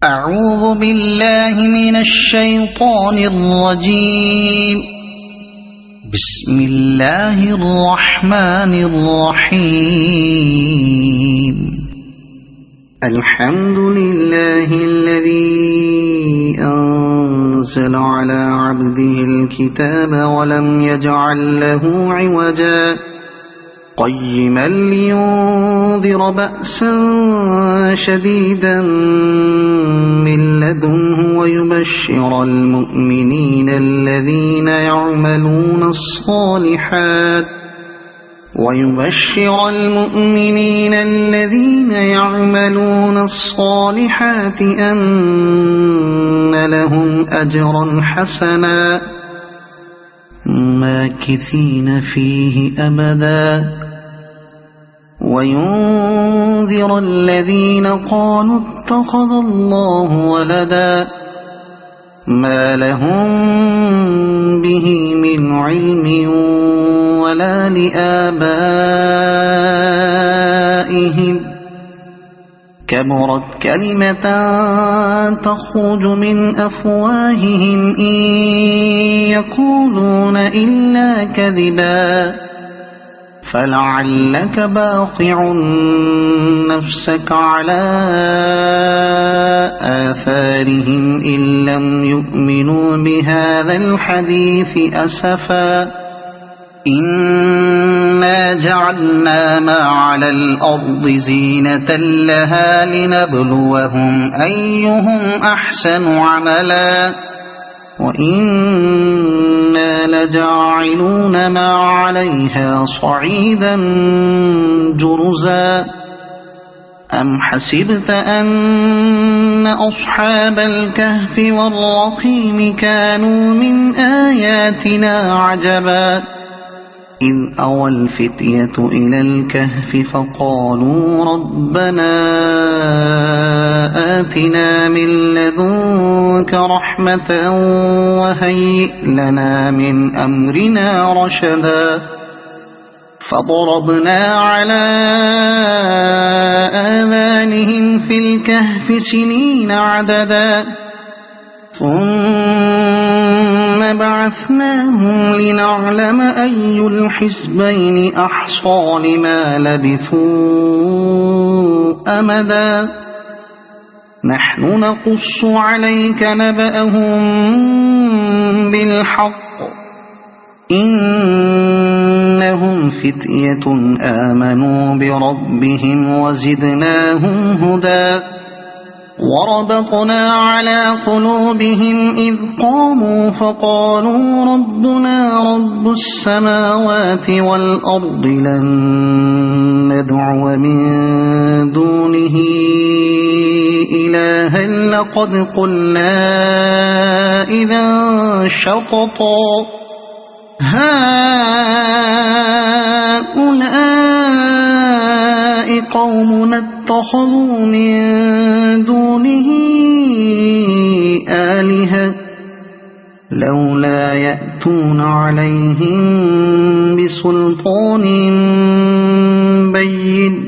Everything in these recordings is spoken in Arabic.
أعوذ بالله من الشيطان الرجيم. بسم الله الرحمن الرحيم. الحمد لله الذي أنزل على عبده الكتاب ولم يجعل له عوجا قيما لينذر بأسا شديدا من لدنه ويبشر المؤمنين الذين يعملون الصالحات أن لهم أجرا حسنا ماكثين فيه أبدا وينذر الذين قالوا اتخذ الله ولدا ما لهم به من علم ولا لآبائهم كبرت كلمة تخرج من أفواههم إن يقولون إلا كذبا فلعلك باخع نفسك على آثارهم إن لم يؤمنوا بهذا الحديث أسفا إنا جعلنا ما على الأرض زينة لها لنبلوهم أيهم أحسن عملا وإنا لجاعلون ما عليها صعيدا جرزا أم حسبت أن أصحاب الكهف والرقيم كانوا من آياتنا عجبا إذ أوى الفتية إلى الكهف فقالوا ربنا آتنا من لدنك رحمة وهيئ لنا من أمرنا رشدا فضربنا على آذانهم في الكهف سنين عددا ثم بعثناهم لنعلم أي الحزبين أحصى لما لبثوا أمدا نحن نقص عليك نبأهم بالحق إنهم فتية آمنوا بربهم وزدناهم هدى وربطنا على قلوبهم إذ قاموا فقالوا ربنا رب السماوات والأرض لن ندعو من دونه إلها لقد قلنا إذا شططا هؤلاء قومنا اتخذوا من دونه آلهة لولا يأتون عليهم بسلطان بين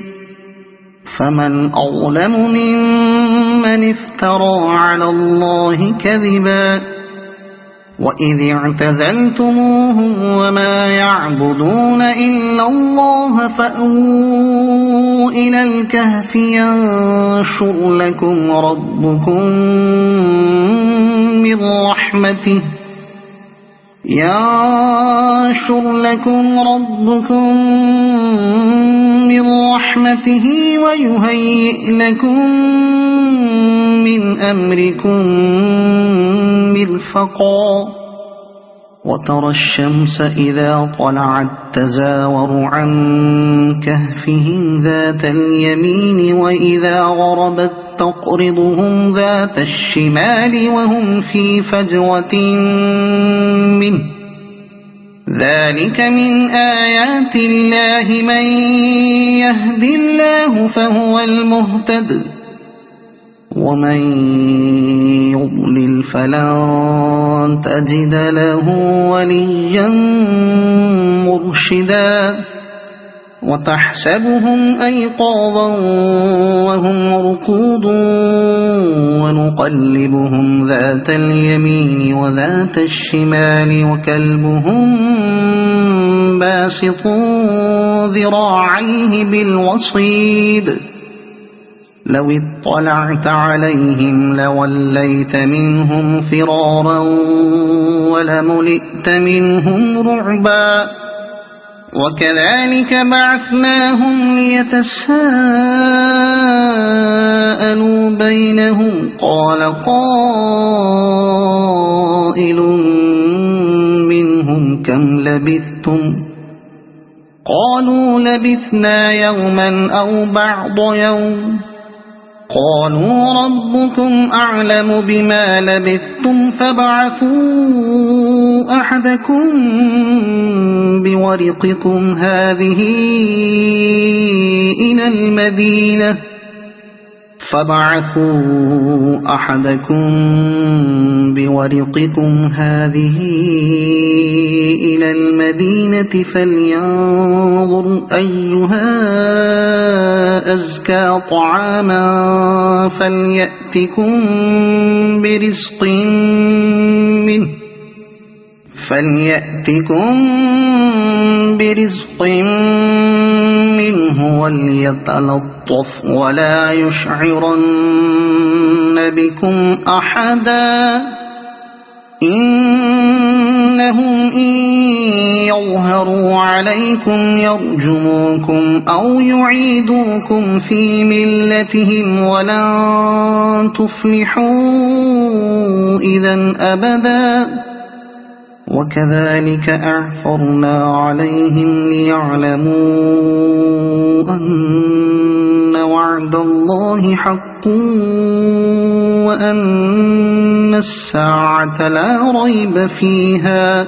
فمن أظلم ممن افترى على الله كذبا وإذ اعتزلتموهم وما يعبدون إلا الله فأووا إلى الكهف ينشر لكم ربكم من رحمته ويهيئ لكم من أمركم مرفقا وترى الشمس إذا طلعت تزاور عن كهفهم ذات اليمين وإذا غربت تقرضهم ذات الشمال وهم في فجوة منه ذلك من آيات الله من يهد الله فهو المهتد ومن يضلل فلن تجد له وليا مرشدا وتحسبهم أيقاظا وهم رقود ونقلبهم ذات اليمين وذات الشمال وكلبهم باسط ذراعيه بالوصيد لو اطلعت عليهم لوليت منهم فرارا ولملئت منهم رعبا وكذلك بعثناهم ليتساءلوا بينهم قال قائل منهم كم لبثتم قالوا لبثنا يوما أو بعض يوم قالوا ربكم أعلم بما لبثتم فابعثوا أحدكم بورقكم هذه إلى المدينة فلينظر أيها أزكى طعاما فليأتكم برزق منه وليتلطف ولا يشعرن بكم أحدا إنهم إن يظهروا عليكم يرجموكم أو يعيدوكم في ملتهم ولن تفلحوا إذا أبدا وكذلك أعثرنا عليهم ليعلموا أن وعد الله حق وأن الساعة لا ريب فيها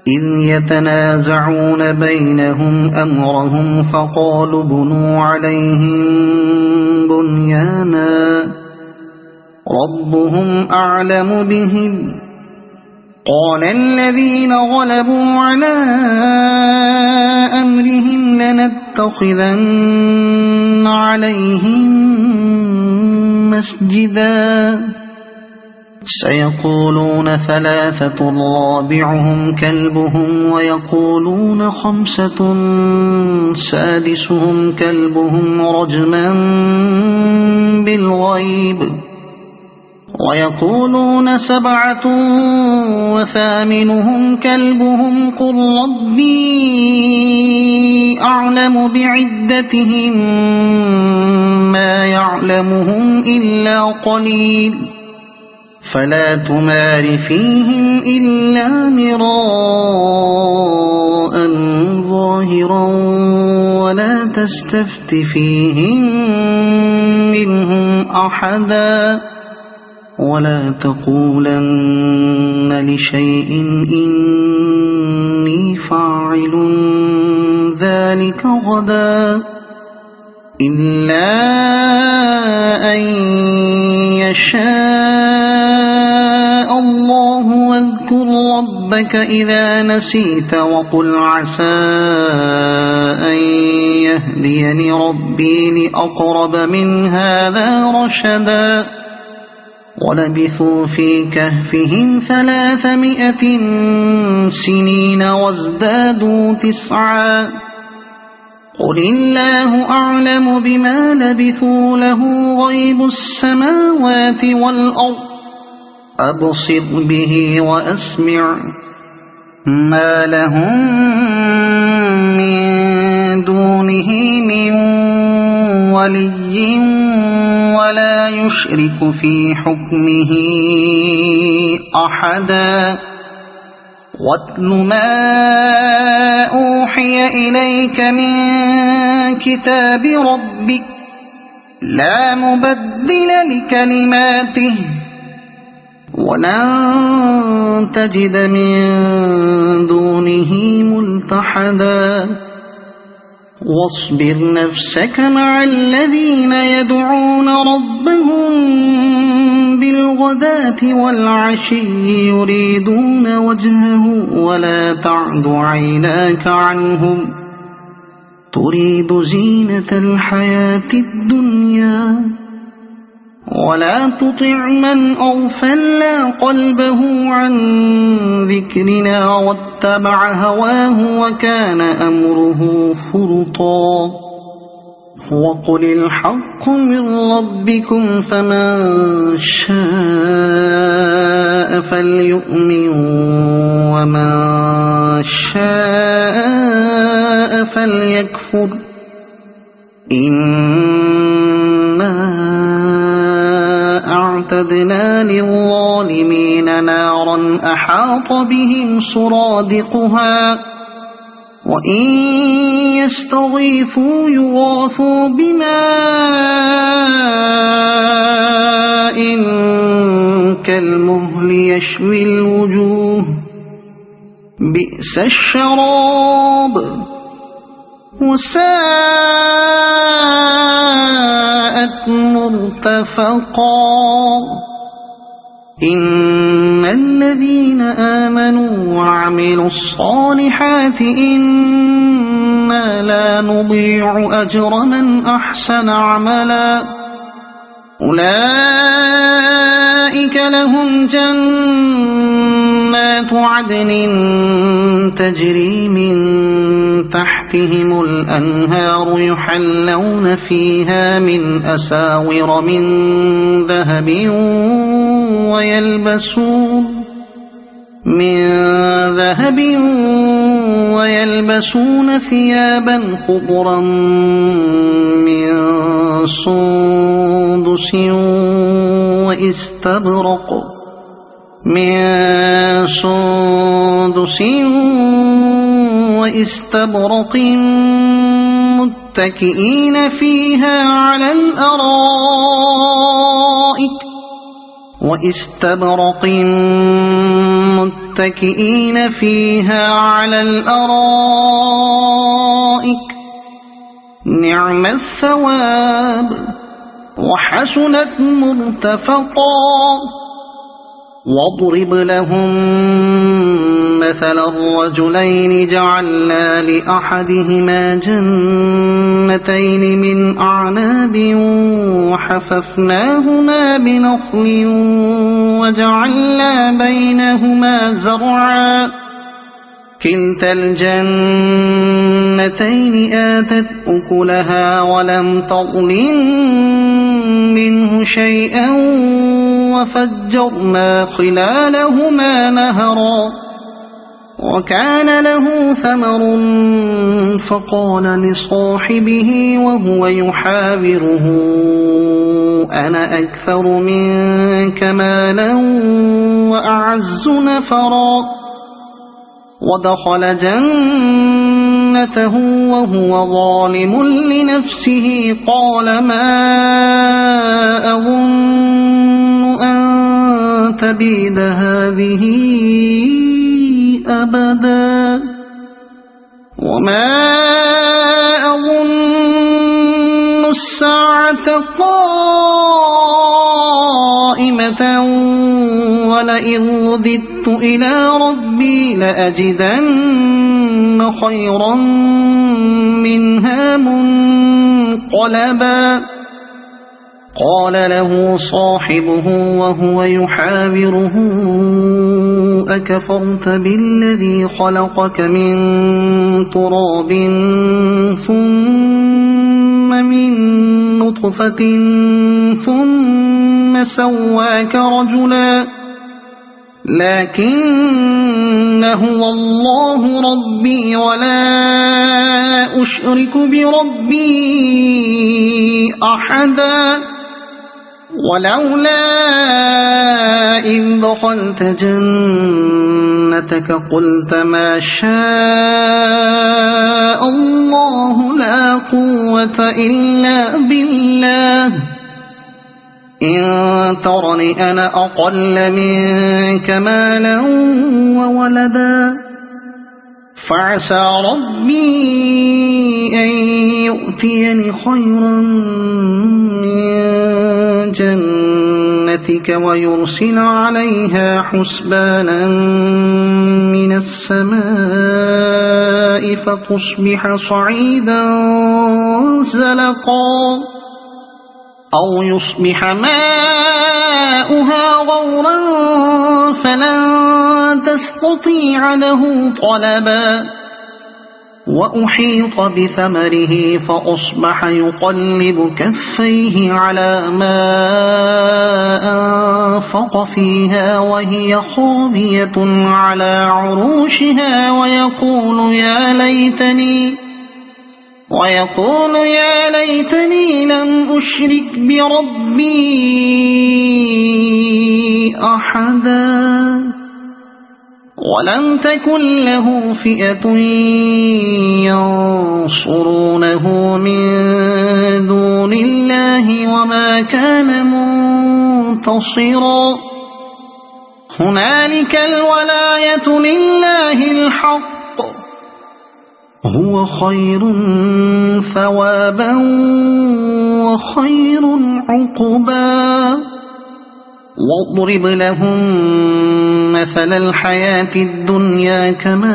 إذ يتنازعون بينهم أمرهم فقالوا بنوا عليهم بنيانا ربهم أعلم بهم قال الذين غلبوا على أمرهم لنتخذن عليهم مسجدا سيقولون ثلاثة رابعهم كلبهم ويقولون خمسة سادسهم كلبهم رجما بالغيب ويقولون سبعة وثامنهم كلبهم قل ربي أعلم بعدتهم ما يعلمهم إلا قليل فلا تمار فيهم إلا مراء ظاهرا ولا تستفت فيهم منهم أحدا ولا تقولن لشيء إني فاعل ذلك غدا إلا أن يشاء الله واذكر ربك إذا نسيت وقل عسى أن يهديني ربي لأقرب من هذا رشدا ولبثوا في كهفهم 300 سنين وازدادوا 9 قل الله أعلم بما لبثوا له غيب السماوات والأرض أبصر به وأسمع ما لهم من دونه من ولي ولا يشرك في حكمه أحدا واتل ما أوحي إليك من كتاب ربك لا مبدل لكلماته ولن تجد من دونه ملتحدا واصبر نفسك مع الذين يدعون ربهم بالغداة والعشي يريدون وجهه ولا تعد عيناك عنهم تريد زينة الحياة الدنيا ولا تطع من أغفلنا قلبه عن ذكرنا واتبع هواه وكان أمره فرطا وقل الحق من ربكم فمن شاء فليؤمن ومن شاء فليكفر إنا أعتدنا للظالمين نارا أحاط بهم سرادقها وإن يستغيثوا يغاثوا بماء كالمهل يشوي الوجوه بئس الشراب وساءت مرتفقا إن الذين آمنوا وعملوا الصالحات إنا لا نضيع أجر من أحسن عملا أولئك لهم جنات عدن تجري من تحتهم الأنهار يحلون فيها من أساور من ذهب ويلبسون ثيابا خضرا من سندس واستبرق متكئين فيها على الأرائك نعم الثواب وحسنت مرتفقا واضرب لهم مثل الرجلين جعلنا لأحدهما جنتين من أعناب وحففناهما بنخل وجعلنا بينهما زرعا كلتا الجنتين آتت أكلها ولم تظلم منه شيئا وفجرنا خلالهما نهرا وكان له ثمر فقال لصاحبه وهو يحاوره أنا أكثر منك مالا وأعز نفرا ودخل جنته وهو ظالم لنفسه قال ما أظن أن تبيد هذه أبدا وما أظن الساعة قائمة ولئن رددت إلى ربي لأجدن خيرا منها منقلبا قال له صاحبه وهو يحاوره أكفرت بالذي خلقك من تراب ثم من نطفة ثم سواك رجلا لكن هو الله ربي ولا أشرك بربي أحدا ولولا إذ دخلت جنتك قلت ما شاء الله لا قوة إلا بالله إن ترني أنا أقل منك مالا وولدا فعسى ربي أن يؤتيني خيرا من جنتك ويرسل عليها حسبانا من السماء فتصبح صعيدا زلقا أو يصبح ماؤها غورا فلن تستطيع له طلبا وأحيط بثمره فأصبح يقلب كفيه على ما أنفق فيها وهي خاوية على عروشها ويقول يا ليتني لم أشرك بربي أحدا ولم تكن له فئة ينصرونه من دون الله وما كان منتصرا هنالك الولاية لله الحق هو خير ثوابا وخير عقبا واضرب لهم مثل الحياة الدنيا كماء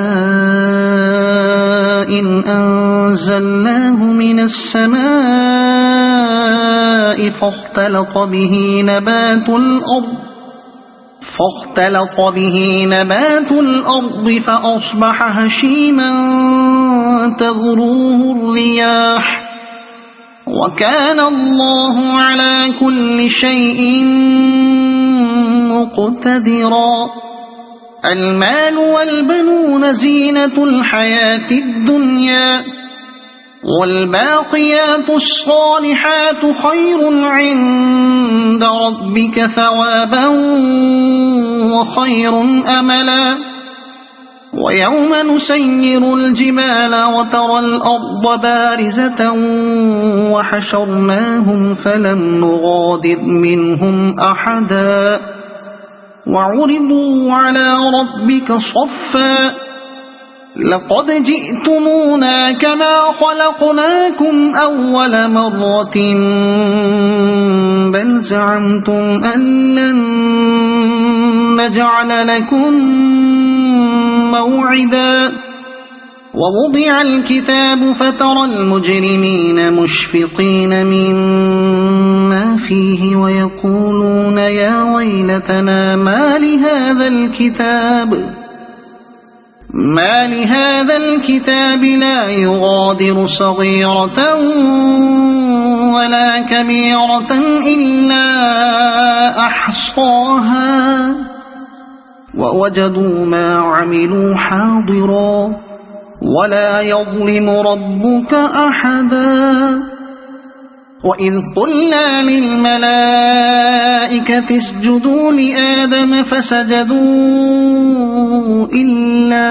أنزلناه من السماء فاختلط به نبات الأرض فأصبح هشيما تذروه الرياح وكان الله على كل شيء مقتدرا المال والبنون زينة الحياة الدنيا والباقيات الصالحات خير عند ربك ثوابا وخير أملا ويوم نسير الجبال وترى الأرض بارزة وحشرناهم فلم نغادر منهم أحدا وعرضوا على ربك صفا لقد جئتمونا كما خلقناكم أول مرة بل زعمتم أن لن نجعل لكم موعدا ووضع الكتاب فترى المجرمين مشفقين مما فيه ويقولون يا ويلتنا ما لهذا الكتاب لا يغادر صغيرة ولا كبيرة إلا أحصاها ووجدوا ما عملوا حاضرا ولا يظلم ربك أحدا وإذ قلنا للملائكة اسجدوا لآدم فسجدوا إلا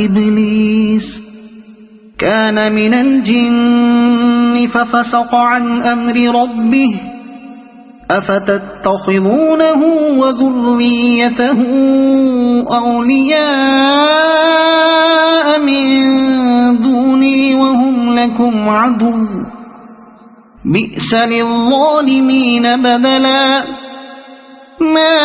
إبليس كان من الجن ففسق عن أمر ربه أفتتخذونه وذريته أولياء من دوني وهم لكم عدو بئس للظالمين بدلا ما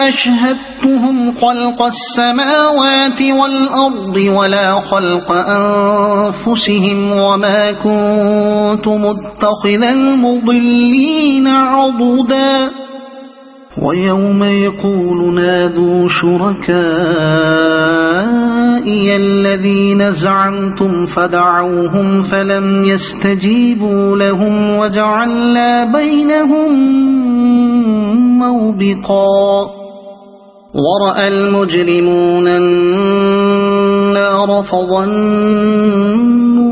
أشهدتهم خلق السماوات والأرض ولا خلق أنفسهم وما كنت متخذ المضلين عضدا ويوم يقول نادوا شركائي الذين زعمتم فدعوهم فلم يستجيبوا لهم وجعلنا بينهم موبقا ورأى المجرمون النار فظنوا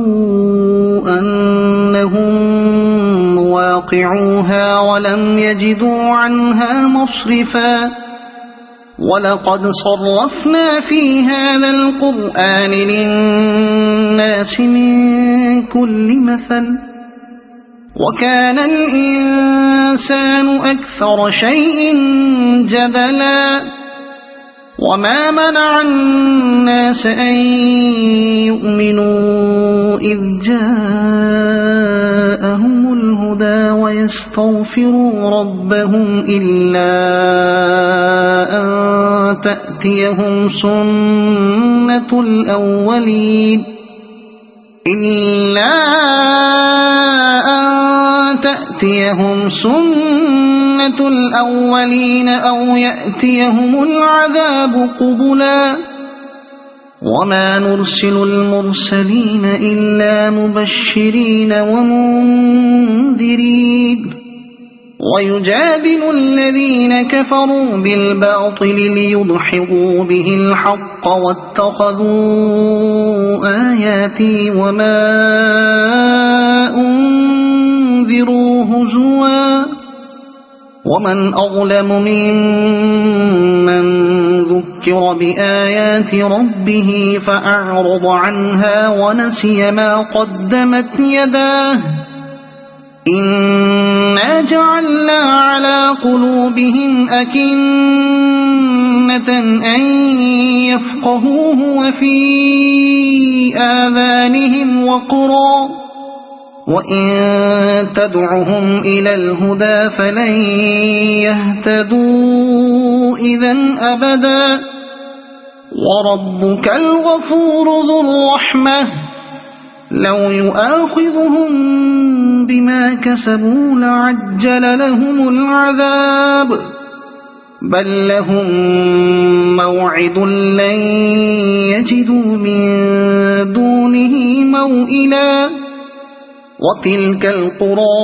أنهم واقعوها ولم يجدوا عنها مصرفا ولقد صرفنا في هذا القرآن للناس من كل مثل وكان الإنسان أكثر شيء جدلا وما منع الناس أن يؤمنوا إذ جاءهم الهدى ويستغفروا ربهم إلا أن تأتيهم سنة الأولين إلا أن تأتيهم سنة الأولين أو يأتيهم العذاب قبلا وما نرسل المرسلين إلا مبشرين ومنذرين ويجادل الذين كفروا بالباطل ليدحضوا به الحق واتخذوا آياتي وما أنذروا هزوا ومن أظلم ممن ذكر بآيات ربه فأعرض عنها ونسي ما قدمت يداه إنا جعلنا على قلوبهم أكنة أن يفقهوه وفي آذانهم وقرا وإن تدعهم إلى الهدى فلن يهتدوا إذن أبدا وربك الغفور ذو الرحمة لو يؤاخذهم بما كسبوا لعجل لهم العذاب بل لهم موعد لن يجدوا من دونه موئلا وتلك القرى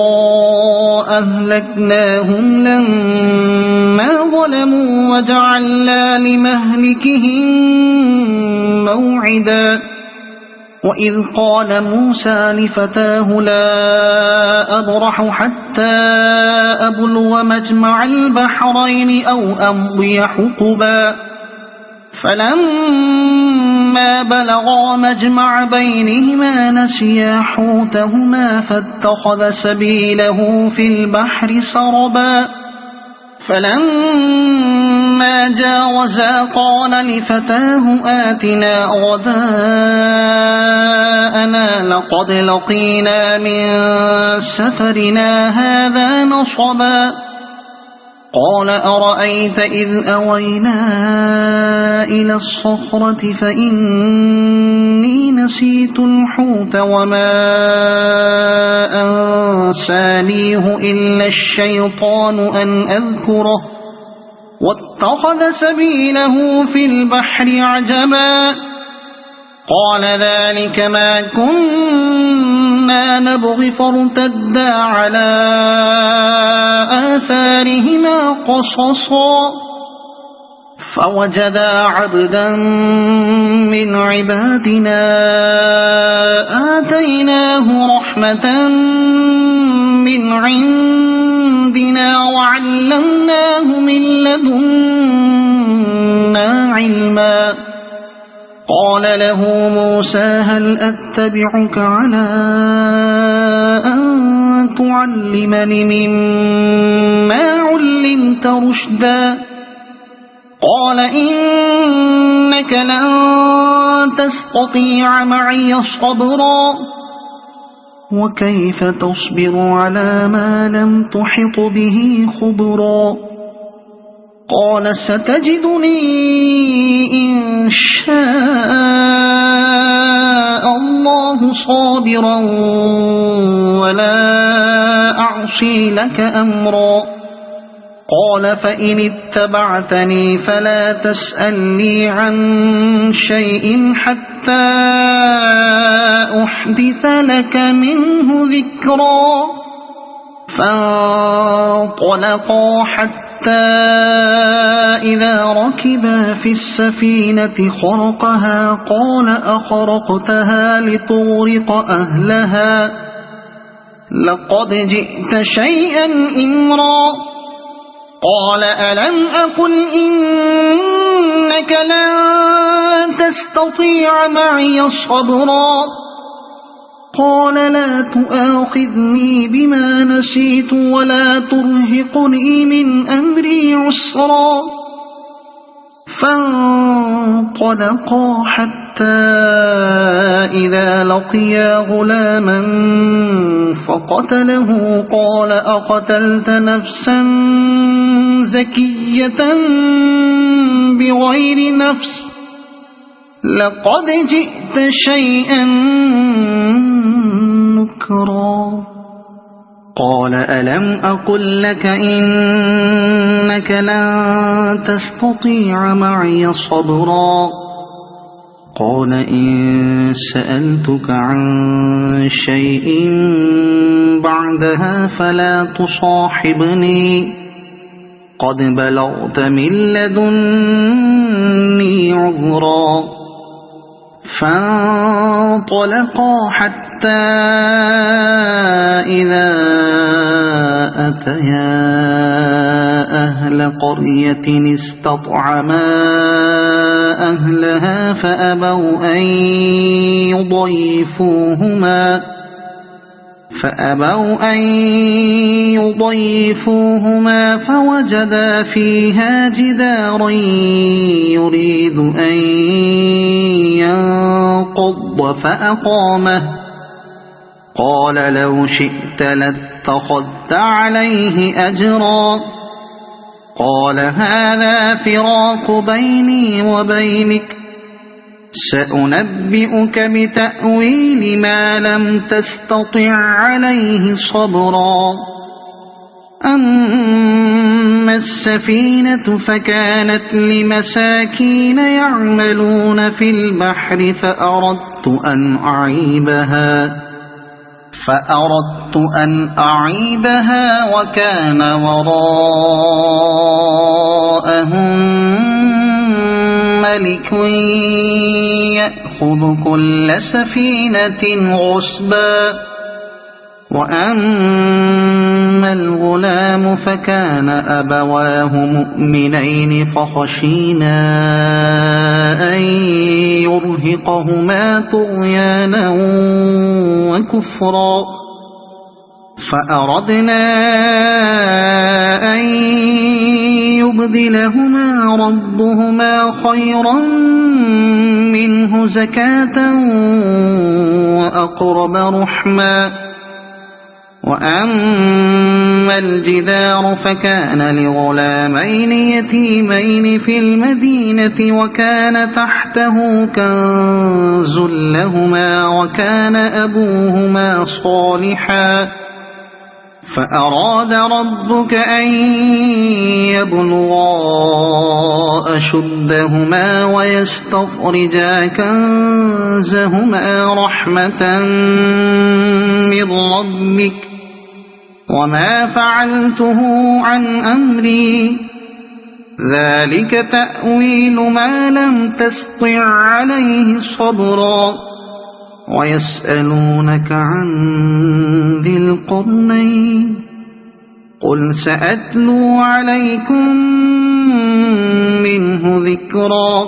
أهلكناهم لما ظلموا وجعلنا لمهلكهم موعدا وإذ قال موسى لفتاه لا أبرح حتى أبلغ مجمع البحرين أو أمضي حقبا فلما بلغا مجمع بينهما نسيا حوتهما فاتخذ سبيله في البحر سربا فلما جاوزا قال لفتاه آتنا غداءنا لقد لقينا من سفرنا هذا نصبا قال أرأيت إذ أوينا إلى الصخرة فإني نسيت الحوت وما أنسانيه إلا الشيطان أن أذكره واتخذ سبيله في البحر عجبا قال ذلك ما كنا نبغي فارتدا على آثارهما قصصا فوجدا عبدا من عبادنا آتيناه رحمة من عندنا وعلمناه من لدنا علما قال له موسى هل أتبعك على أن تعلمني مما علمت رشدا قال إنك لن تستطيع معي صبرا وكيف تصبر على ما لم تحط به خبرا قال ستجدني إن شاء الله صابرا ولا أعصي لك أمرا قال فإن اتبعتني فلا تسألني عن شيء حتى أحدث لك منه ذكرا فانطلقا حتى إذا ركبا في السفينة خرقها قال أخرقتها لتغرق أهلها لقد جئت شيئا إمرا قال ألم أقل إنك لن تستطيع معي صبرا قال لا تؤاخذني بما نسيت ولا ترهقني من أمري عسرا فانطلقا حتى إذا لقيا غلاما فقتله قال أقتلت نفسا زكية بغير نفس لقد جئت شيئا نكرا قال ألم أقل لك إنك لن تستطيع معي صبرا قال إن سألتك عن شيء بعدها فلا تصاحبني قد بلغت من لدني عذرا فانطلقا حتى إذا أتيا أهل قرية استطعما أهلها فأبوا أن يضيفوهما فوجدا فيها جدارا يريد أن ينقض فأقامه قال لو شئت لاتخذت عليه أجرا قال هذا فراق بيني وبينك سأنبئك بتأويل ما لم تستطع عليه صبرا أما السفينة فكانت لمساكين يعملون في البحر فأردت أن أعيبها وكان وراءهم ملك يأخذ كل سفينة غصبا وأما الغلام فكان أبواه مؤمنين فخشينا أن يرهقهما طغيانا وكفرا فأردنا أن يبدلهما ربهما خيرا منه زكاة وأقرب رحما وأما الجدار فكان لغلامين يتيمين في المدينة وكان تحته كنز لهما وكان أبوهما صالحا فأراد ربك أن يبلغا أشدهما ويستخرجا كنزهما رحمة من ربك وما فعلته عن أمري ذلك تأويل ما لم تسطع عليه صبرا ويسألونك عن ذي القرنين قل سأتلو عليكم منه ذكرا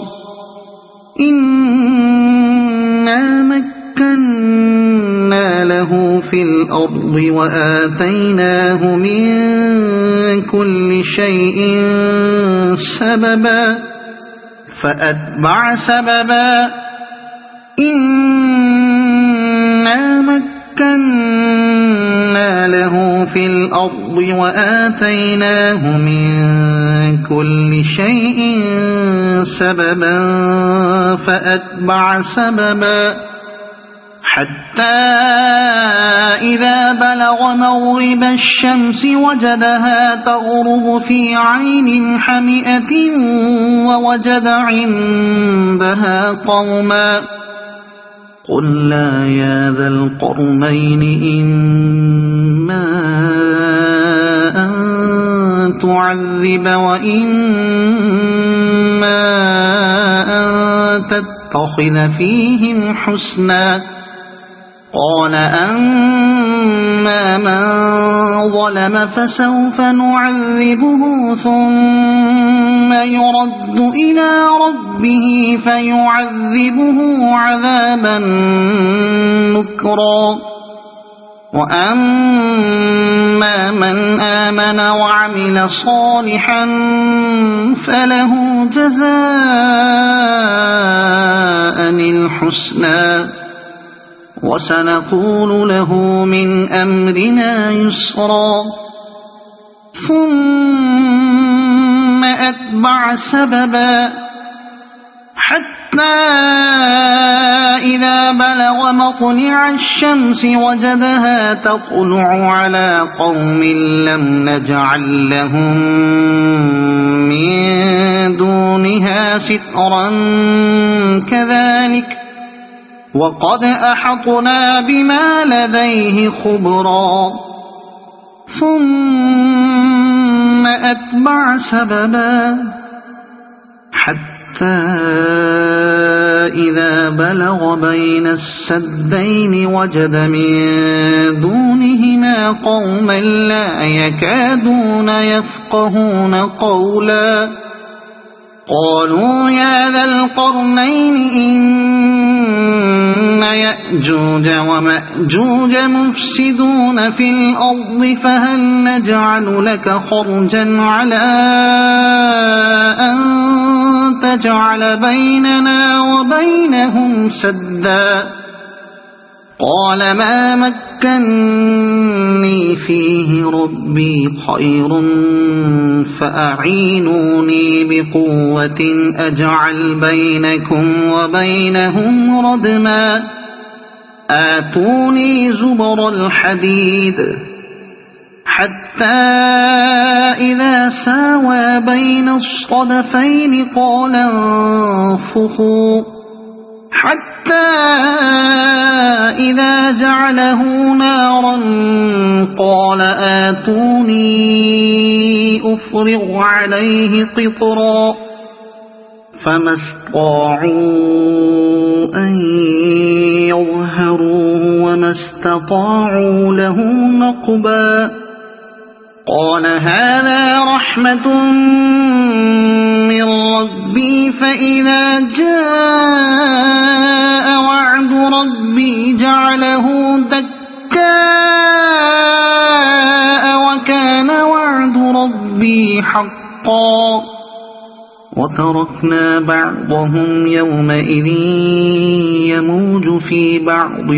إنا مكنا له في الأرض وآتيناه من كل شيء سببا فأتبع سببا إنا مكنا له في الأرض وآتيناه من كل شيء سببا فأتبع سببا حتى إذا بلغ مغرب الشمس وجدها تغرب في عين حمئة ووجد عندها قوما قلنا يا ذا القرنين إما أن تعذب وإما أن تتخذ فيهم حسنا قال أما من ظلم فسوف نعذبه ثم يرد إلى ربه فيعذبه عذابا نكرا وأما من آمن وعمل صالحا فله جزاء الحسنى وسنقول له من أمرنا يسرا ثم أتبع سببا حتى إذا بلغ مطلع الشمس وجدها تطلع على قوم لم نجعل لهم من دونها سترا كذلك وقد أحطنا بما لديه خبرا ثم أتبع سببا حتى إذا بلغ بين السدين وجد من دونهما قوما لا يكادون يفقهون قولا قالوا يا ذا القرنين إن يأجوج ومأجوج مفسدون في الأرض فهل نجعل لك خرجا على أن تجعل بيننا وبينهم سدا قال ما مكني فيه ربي خير فأعينوني بقوة أجعل بينكم وبينهم ردما آتوني زبر الحديد حتى إذا ساوى بين الصدفين قال انفخوا حتى إذا جعله نارا قال آتوني أفرغ عليه قطرا فما استطاعوا أن يظهروه وما استطاعوا له نقبا قال هذا رحمة من ربي فإذا جاء وعد ربي جعله دكاء وكان وعد ربي حقا وتركنا بعضهم يومئذ يموج في بعض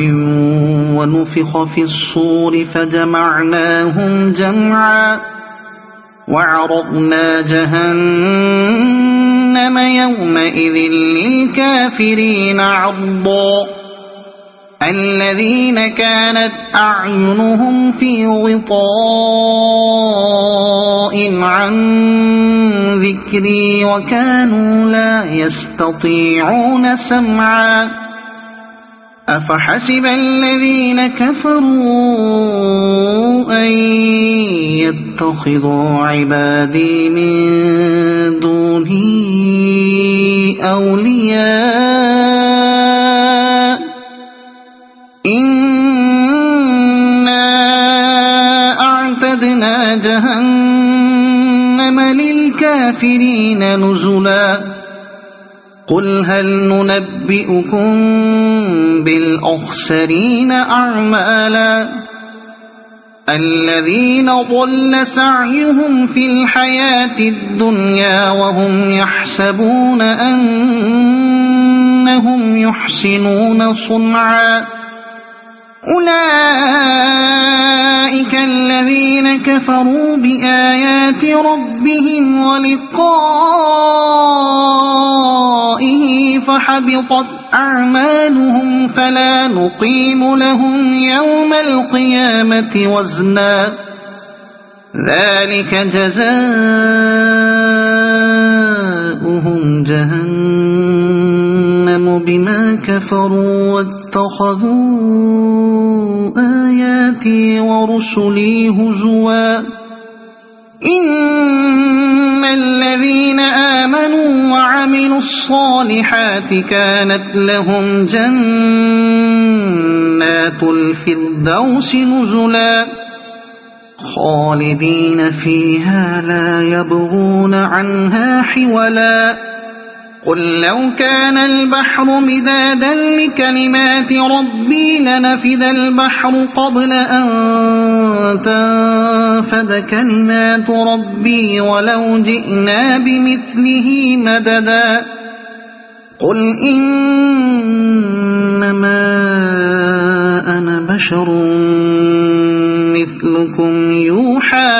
ونفخ في الصور فجمعناهم جمعا وعرضنا جهنم يومئذ للكافرين عرضا الذين كانت أعينهم في غطاء عن ذكري وكانوا لا يستطيعون سمعا أفحسب الذين كفروا أن يتخذوا عبادي من دوني أولياء إنا أعتدنا جهنم للكافرين نزلا قل هل ننبئكم بالأخسرين أعمالا الذين ضل سعيهم في الحياة الدنيا وهم يحسبون أنهم يحسنون صنعا أولئك الذين كفروا بآيات ربهم ولقائه فحبطت أعمالهم فلا نقيم لهم يوم القيامة وزنا ذلك جزاؤهم جهنم بما كفروا واتخذوا آياتي ورسلي هزوا إن الذين آمنوا وعملوا الصالحات كانت لهم جنات الفردوس نزلا خالدين فيها لا يبغون عنها حولا قل لو كان البحر مدادا لكلمات ربي لنفد البحر قبل أن تنفد كلمات ربي ولو جئنا بمثله مددا قل إنما أنا بشر مثلكم يوحى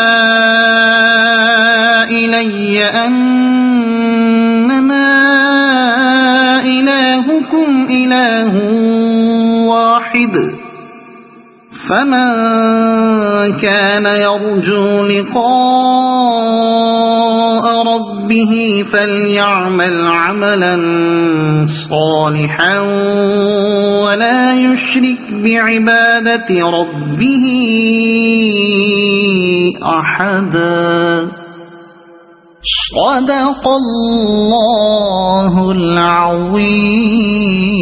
إلي أنما إلهكم فمن كان يرجو لقاء ربه فليعمل عملا صالحا ولا يشرك بعبادة ربه أحدا. صدق الله العظيم.